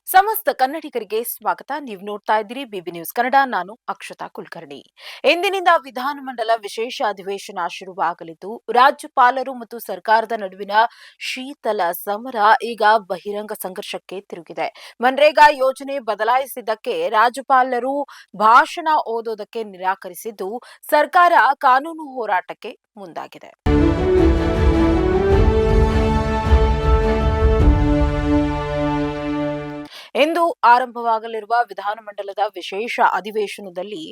ಸಮಸ್ತ ಕನ್ನಡಿಗರಿಗೆ ಸ್ವಾಗತ. ನೀವು ನೋಡ್ತಾ ಇದ್ದೀರಿ ಬಿಬಿ ನ್ಯೂಸ್ ಕನ್ನಡ. ನಾನು ಅಕ್ಷತಾ ಕುಲಕರ್ಣಿ. ಇಂದಿನಿಂದ ವಿಧಾನಮಂಡಲ ವಿಶೇಷ ಅಧಿವೇಶನ ಶುರುವಾಗಲಿದ್ದು, ರಾಜ್ಯಪಾಲರು ಮತ್ತು ಸರ್ಕಾರದ ನಡುವಿನ ಶೀತಲ ಸಮರ ಈಗ ಬಹಿರಂಗ ಸಂಘರ್ಷಕ್ಕೆ ತಿರುಗಿದೆ. ಮನ್ರೇಗಾ ಯೋಜನೆ ಬದಲಾಯಿಸಿದ್ದಕ್ಕೆ ರಾಜ್ಯಪಾಲರು ಭಾಷಣ ಓದೋದಕ್ಕೆ ನಿರಾಕರಿಸಿದ್ದು, ಸರ್ಕಾರ ಕಾನೂನು ಹೋರಾಟಕ್ಕೆ ಮುಂದಾಗಿದೆ. ಇಂದು ಆರಂಭವಾಗಲಿರುವ ವಿಧಾನಮಂಡಲದ ವಿಶೇಷ ಅಧಿವೇಶನದಲ್ಲಿ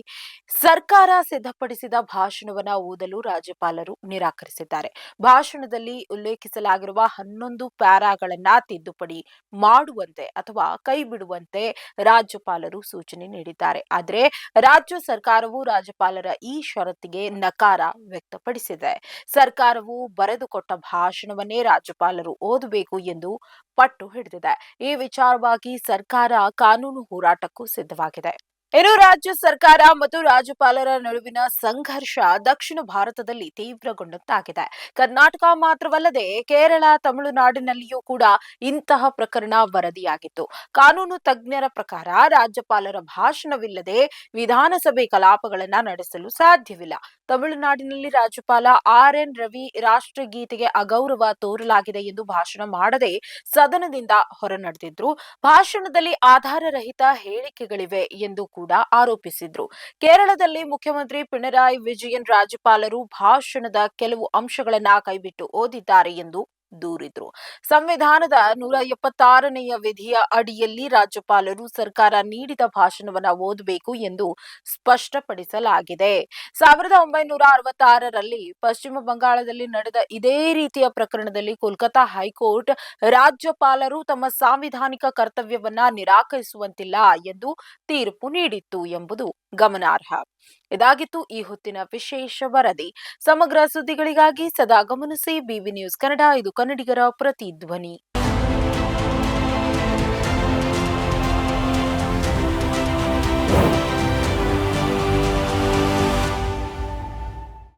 ಸರ್ಕಾರ ಸಿದ್ಧಪಡಿಸಿದ ಭಾಷಣವನ್ನ ಓದಲು ರಾಜ್ಯಪಾಲರು ನಿರಾಕರಿಸಿದ್ದಾರೆ. ಭಾಷಣದಲ್ಲಿ ಉಲ್ಲೇಖಿಸಲಾಗಿರುವ 11 ಪ್ಯಾರಾಗಳನ್ನ ತಿದ್ದುಪಡಿ ಮಾಡುವಂತೆ ಅಥವಾ ಕೈಬಿಡುವಂತೆ ರಾಜ್ಯಪಾಲರು ಸೂಚನೆ ನೀಡಿದ್ದಾರೆ. ಆದರೆ ರಾಜ್ಯ ಸರ್ಕಾರವು ರಾಜ್ಯಪಾಲರ ಈ ಷರತ್ತಿಗೆ ನಕಾರ ವ್ಯಕ್ತಪಡಿಸಿದೆ. ಸರ್ಕಾರವು ಬರೆದುಕೊಟ್ಟ ಭಾಷಣವನ್ನೇ ರಾಜ್ಯಪಾಲರು ಓದಬೇಕು ಎಂದು ಪಟ್ಟು ಹಿಡಿದಿದೆ. ಈ ವಿಚಾರವಾಗಿ ಸರ್ಕಾರ ಕಾನೂನು ಹೋರಾಟಕ್ಕೂ ಸಿದ್ಧವಾಗಿದೆ. ಇನ್ನು ರಾಜ್ಯ ಸರ್ಕಾರ ಮತ್ತು ರಾಜ್ಯಪಾಲರ ನಡುವಿನ ಸಂಘರ್ಷ ದಕ್ಷಿಣ ಭಾರತದಲ್ಲಿ ತೀವ್ರಗೊಂಡಂತಾಗಿದೆ. ಕರ್ನಾಟಕ ಮಾತ್ರವಲ್ಲದೆ ಕೇರಳ, ತಮಿಳುನಾಡಿನಲ್ಲಿಯೂ ಕೂಡ ಇಂತಹ ಪ್ರಕರಣ ವರದಿಯಾಗಿತ್ತು. ಕಾನೂನು ತಜ್ಞರ ಪ್ರಕಾರ ರಾಜ್ಯಪಾಲರ ಭಾಷಣವಿಲ್ಲದೆ ವಿಧಾನಸಭೆ ಕಲಾಪಗಳನ್ನು ನಡೆಸಲು ಸಾಧ್ಯವಿಲ್ಲ. ತಮಿಳುನಾಡಿನಲ್ಲಿ ರಾಜ್ಯಪಾಲ ಆರ್.ಎನ್. ರವಿ ರಾಷ್ಟ್ರಗೀತೆಗೆ ಅಗೌರವ ತೋರಲಾಗಿದೆ ಎಂದು ಭಾಷಣ ಮಾಡದೆ ಸದನದಿಂದ ಹೊರನಡೆದಿದ್ರು. ಭಾಷಣದಲ್ಲಿ ಆಧಾರರಹಿತ ಹೇಳಿಕೆಗಳಿವೆ ಎಂದು ಕೂಡ ಆರೋಪಿಸಿದ್ರು. ಕೇರಳದಲ್ಲಿ ಮುಖ್ಯಮಂತ್ರಿ ಪಿಣರಾಯಿ ವಿಜಯನ್ ರಾಜ್ಯಪಾಲರು ಭಾಷಣದ ಕೆಲವು ಅಂಶಗಳನ್ನ ಕೈಬಿಟ್ಟು ಓದಿದ್ದಾರೆ ಎಂದು ದೂರಿದ್ರು. ಸಂವಿಧಾನದ 176ನೇ ವಿಧಿಯ ಅಡಿಯಲ್ಲಿ ರಾಜ್ಯಪಾಲರು ಸರ್ಕಾರ ನೀಡಿದ ಭಾಷಣವನ್ನ ಓದಬೇಕು ಎಂದು ಸ್ಪಷ್ಟಪಡಿಸಲಾಗಿದೆ. 1966ರಲ್ಲಿ ಪಶ್ಚಿಮ ಬಂಗಾಳದಲ್ಲಿ ನಡೆದ ಇದೇ ರೀತಿಯ ಪ್ರಕರಣದಲ್ಲಿ ಕೋಲ್ಕತಾ ಹೈಕೋರ್ಟ್ ರಾಜ್ಯಪಾಲರು ತಮ್ಮ ಸಾಂವಿಧಾನಿಕ ಕರ್ತವ್ಯವನ್ನ ನಿರಾಕರಿಸುವಂತಿಲ್ಲ ಎಂದು ತೀರ್ಪು ನೀಡಿತ್ತು ಎಂಬುದು ಗಮನಾರ್ಹ. ಇದಾಗಿತ್ತು ಈ ಹೊತ್ತಿನ ವಿಶೇಷ ವರದಿ. ಸಮಗ್ರ ಸುದ್ದಿಗಳಿಗಾಗಿ ಸದಾ ಗಮನಿಸಿ ಬಿಬಿ ನ್ಯೂಸ್ ಕನ್ನಡ. ಇದು ಕನ್ನಡಿಗರ ಪ್ರತಿಧ್ವನಿ.